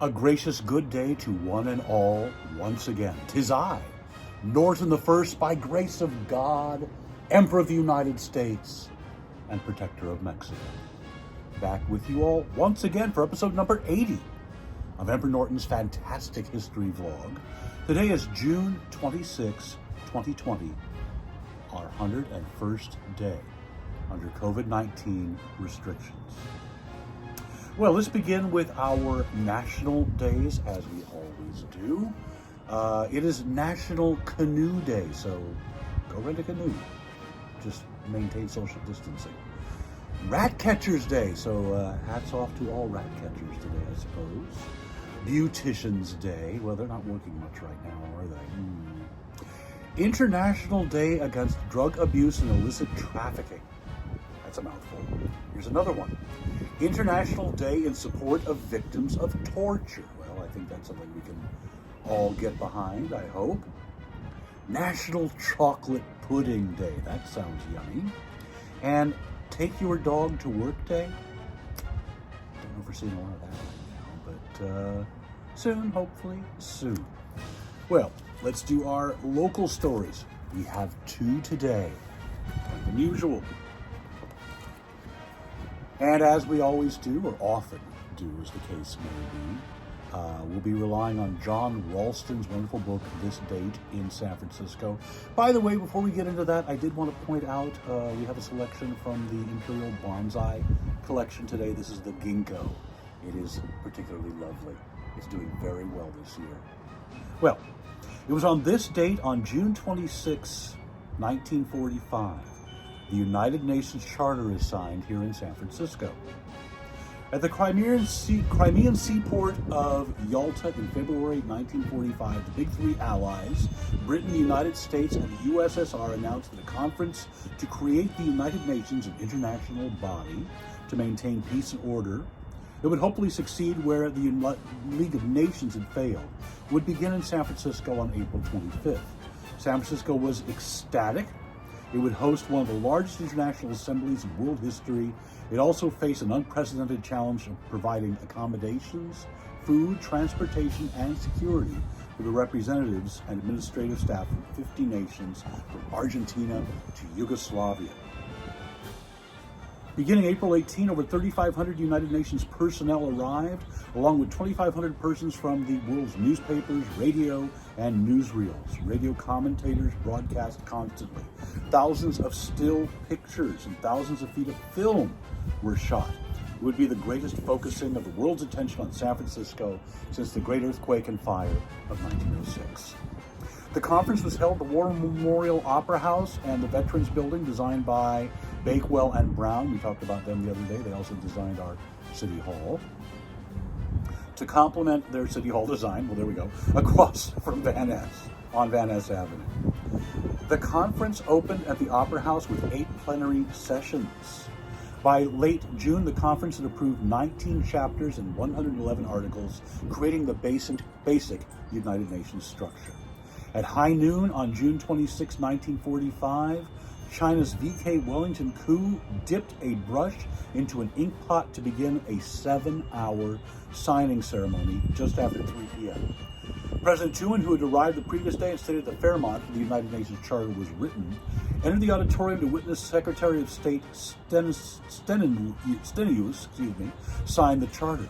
A gracious good day to one and all once again. 'Tis I, Norton the First, by grace of God, Emperor of the United States and Protector of Mexico. Back with you all once again for episode number 80 of Emperor Norton's fantastic history vlog. Today is June 26, 2020, our 101st day under COVID-19 restrictions. Well, let's begin with our national days, as we always do. It is National Canoe Day, so go rent a canoe. Just maintain social distancing. Rat Catchers Day, so hats off to all rat catchers today, I suppose. Beauticians Day, well, they're not working much right now, are they? International Day Against Drug Abuse and Illicit Trafficking. That's a mouthful. Here's another one. International Day in Support of Victims of Torture. Well, I think that's something we can all get behind, I hope. National Chocolate Pudding Day. That sounds yummy. And Take Your Dog to Work Day. Don't know if we're seeing a lot of that right now, but soon, hopefully, soon. Well, let's do our local stories. We have two today, like the usual. And as we always do, or often do as the case may be, we'll be relying on John Ralston's wonderful book, This Date in San Francisco. By the way, before we get into that, I did want to point out we have a selection from the Imperial Bonsai collection today. This is the ginkgo. It is particularly lovely. It's doing very well this year. Well, it was on this date, on June 26, 1945, the United Nations Charter is signed here in San Francisco. At the Crimean seaport of Yalta in February 1945, the big three allies, Britain, the United States, and the USSR, announced that a conference to create the United Nations, an international body to maintain peace and order that would hopefully succeed where the League of Nations had failed, would begin in San Francisco on April 25th. San Francisco was ecstatic. It would host one of the largest international assemblies in world history. It also faced an unprecedented challenge of providing accommodations, food, transportation, and security for the representatives and administrative staff from 50 nations, from Argentina to Yugoslavia. Beginning April 18, over 3,500 United Nations personnel arrived, along with 2,500 persons from the world's newspapers, radio, and newsreels. Radio commentators broadcast constantly. Thousands of still pictures and thousands of feet of film were shot. It would be the greatest focusing of the world's attention on San Francisco since the Great Earthquake and Fire of 1906. The conference was held at the War Memorial Opera House and the Veterans Building, designed by Bakewell and Brown. We talked about them the other day. They also designed our City Hall. To complement their City Hall design, well, there we go, across from Van Ness, on Van Ness Avenue. The conference opened at the Opera House with 8 plenary sessions. By late June, the conference had approved 19 chapters and 111 articles, creating the basic United Nations structure. At high noon on June 26, 1945, China's V.K. Wellington Koo dipped a brush into an ink pot to begin a 7-hour signing ceremony just after 3 p.m. President Truman, who had arrived the previous day and stayed at the Fairmont where the United Nations Charter was written, entered the auditorium to witness Secretary of State Stenius sign the charter.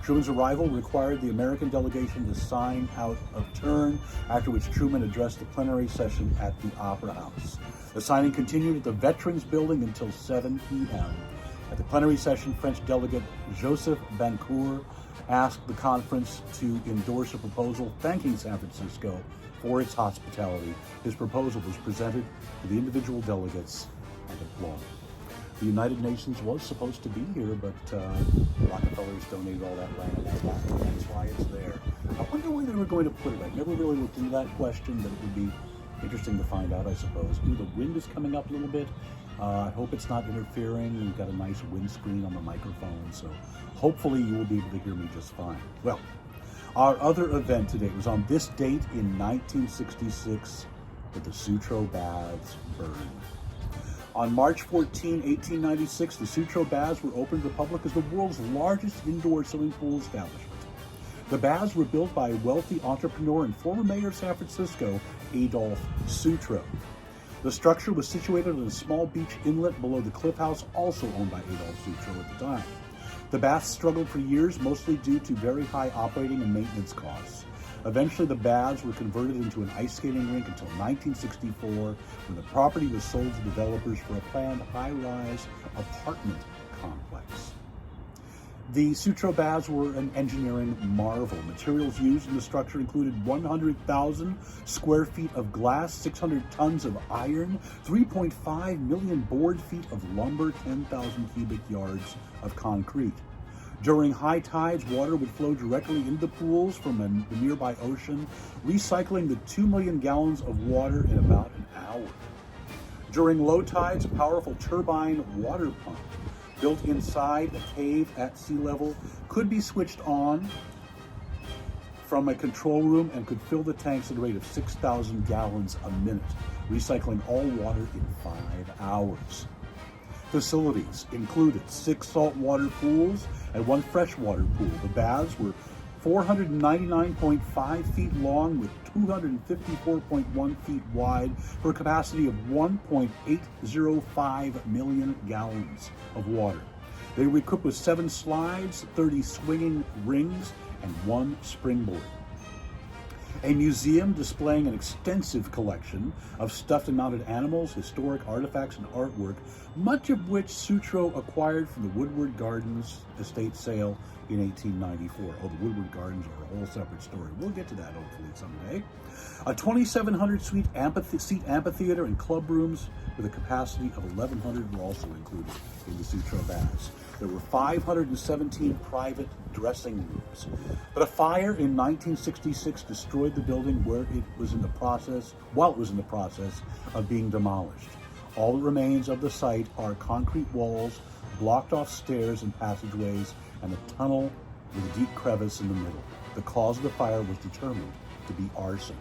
Truman's arrival required the American delegation to sign out of turn, after which Truman addressed the plenary session at the Opera House. The signing continued at the Veterans Building until 7 p.m. At the plenary session, French delegate Joseph Bancourt asked the conference to endorse a proposal thanking San Francisco for its hospitality. His proposal was presented to the individual delegates and applauded. The United Nations was supposed to be here, but Rockefellers donated all that land, that's why it's there. I wonder where they were going to put it. I never really looked into that question, but it would be interesting to find out, I suppose. Ooh, the wind is coming up a little bit. I hope it's not interfering. We've got a nice windscreen on the microphone, so hopefully you will be able to hear me just fine. Well, our other event today was on this date in 1966 that the Sutro Baths burned. On March 14, 1896, the Sutro Baths were opened to the public as the world's largest indoor swimming pool establishment. The baths were built by wealthy entrepreneur and former mayor of San Francisco, Adolph Sutro. The structure was situated on a small beach inlet below the Cliff House, also owned by Adolph Sutro at the time. The baths struggled for years, mostly due to very high operating and maintenance costs. Eventually, the baths were converted into an ice skating rink until 1964, when the property was sold to developers for a planned high-rise apartment complex. The Sutro Baths were an engineering marvel. Materials used in the structure included 100,000 square feet of glass, 600 tons of iron, 3.5 million board feet of lumber, 10,000 cubic yards of concrete. During high tides, water would flow directly into pools from the nearby ocean, recycling the 2 million gallons of water in about an hour. During low tides, a powerful turbine water pump built inside a cave at sea level could be switched on from a control room and could fill the tanks at a rate of 6,000 gallons a minute, recycling all water in 5 hours. Facilities included 6 saltwater pools and 1 freshwater pool. The baths were 499.5 feet long with 254.1 feet wide for a capacity of 1.805 million gallons of water. They were equipped with 7 slides, 30 swinging rings, and 1 springboard. A museum displaying an extensive collection of stuffed and mounted animals, historic artifacts, and artwork, much of which Sutro acquired from the Woodward Gardens estate sale in 1894. Oh, the Woodward Gardens are a whole separate story. We'll get to that hopefully someday. A 2,700 seat amphitheater and club rooms with a capacity of 1,100 were also included in the Sutro Baths. There were 517 private dressing rooms. But a fire in 1966 destroyed the building while it was in the process of being demolished. All that remains of the site are concrete walls, blocked off stairs and passageways, and a tunnel with a deep crevice in the middle. The cause of the fire was determined to be arson.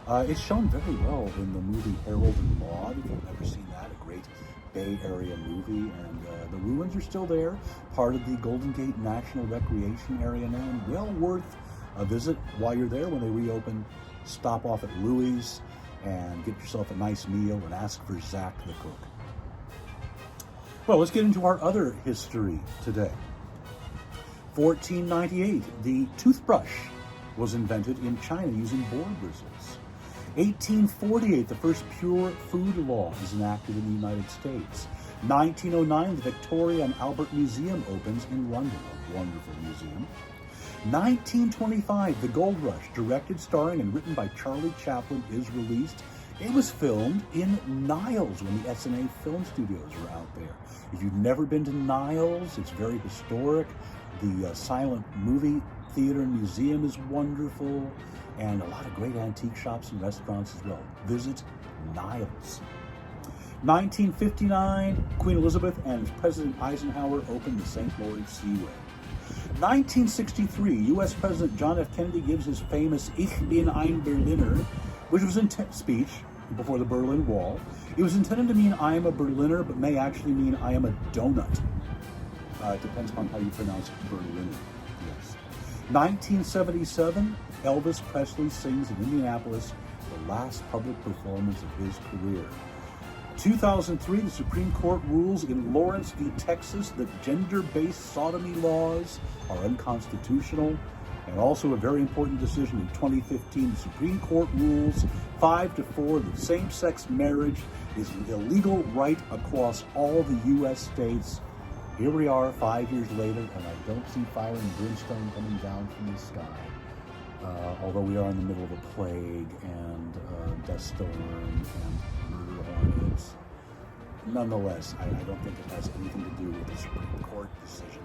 It's shown very well in the movie Harold and Maude, if you've never seen that, a great Bay Area movie, and the ruins are still there, part of the Golden Gate National Recreation Area now, and well worth a visit while you're there. When they reopen, stop off at Louis and get yourself a nice meal and ask for Zach the cook. Well, let's get into our other history today. 1498, the toothbrush was invented in China using boar bristles. 1848, the first pure food law is enacted in the United States. 1909, the Victoria and Albert Museum opens in London, a wonderful museum. 1925, The Gold Rush, directed, starring, and written by Charlie Chaplin, is released. It was filmed in Niles when the SNA film studios were out there. If you've never been to Niles, it's very historic. The silent movie theater and museum is wonderful, and a lot of great antique shops and restaurants as well. Visit Niles. 1959, Queen Elizabeth and President Eisenhower opened the St. Lawrence Seaway. 1963, U.S. President John F. Kennedy gives his famous Ich bin ein Berliner, which was a speech before the Berlin Wall. It was intended to mean I am a Berliner, but may actually mean I am a donut. It depends on how you pronounce Berliner. Yes. 1977, Elvis Presley sings in Indianapolis, the last public performance of his career. 2003, the Supreme Court rules in Lawrence v. Texas that gender-based sodomy laws are unconstitutional. And also a very important decision in 2015, the Supreme Court rules 5-4 that same-sex marriage is an illegal right across all the U.S. states. Here we are 5 years later, and I don't see fire and brimstone coming down from the sky. Although we are in the middle of a plague and dust storm and murder hornets. Nonetheless, I don't think it has anything to do with the Supreme Court decision.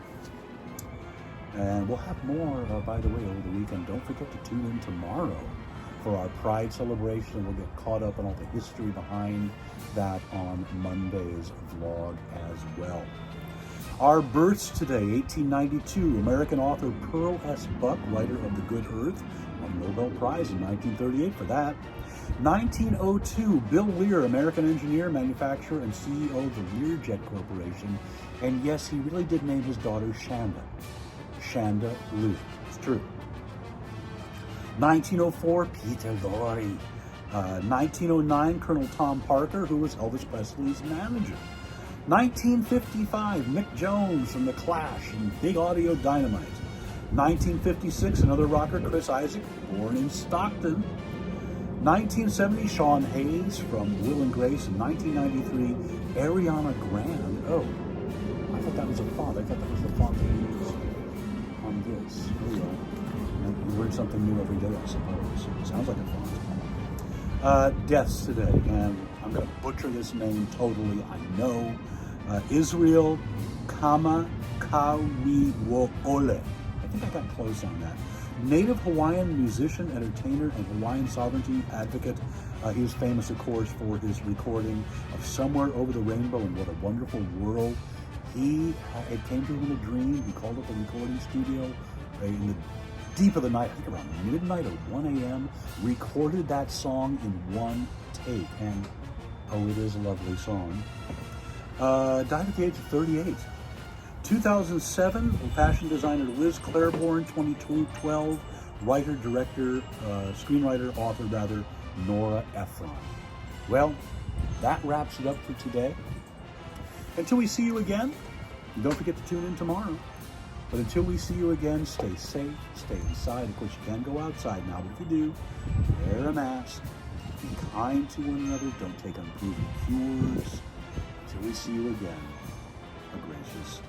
And we'll have more, by the way, over the weekend. Don't forget to tune in tomorrow for our Pride celebration, and we'll get caught up on all the history behind that on Monday's vlog as well. Our births today: 1892, American author Pearl S. Buck, writer of The Good Earth, won the Nobel Prize in 1938 for that. 1902, Bill Lear, American engineer, manufacturer, and CEO of the Learjet Corporation. And yes, he really did name his daughter Shanda. Shanda Lear. It's true. 1904, Peter Lorre. 1909, Colonel Tom Parker, who was Elvis Presley's manager. 1955, Mick Jones from The Clash and Big Audio Dynamite. 1956, another rocker, Chris Isaak, born in Stockton. 1970, Sean Hayes from Will and Grace. In 1993, Ariana Grande. Oh, I thought that was a font. I thought that was the font that we used on this. Oh, well. You learn something new every day, I suppose. It sounds like a font. Deaths today, and I'm going to butcher this name totally, I know. Israel Kamakawiwo'ole. I think I got close on that. Native Hawaiian musician, entertainer, and Hawaiian sovereignty advocate. He is famous, of course, for his recording of Somewhere Over the Rainbow and What a Wonderful World. It came to him in a dream. He called up a recording studio in the deep of the night, I think around midnight or 1 a.m., recorded that song in one take. And, oh, it is a lovely song. Died at the age of 38. 2007, fashion designer Liz Claiborne. 2012, writer, director, screenwriter, author rather, Nora Ephron. Well, that wraps it up for today. Until we see you again, don't forget to tune in tomorrow. But until we see you again, stay safe, stay inside. Of course, you can go outside now, but if you do, wear a mask, be kind to one another, don't take unproven cures. Until we see you again, a gracious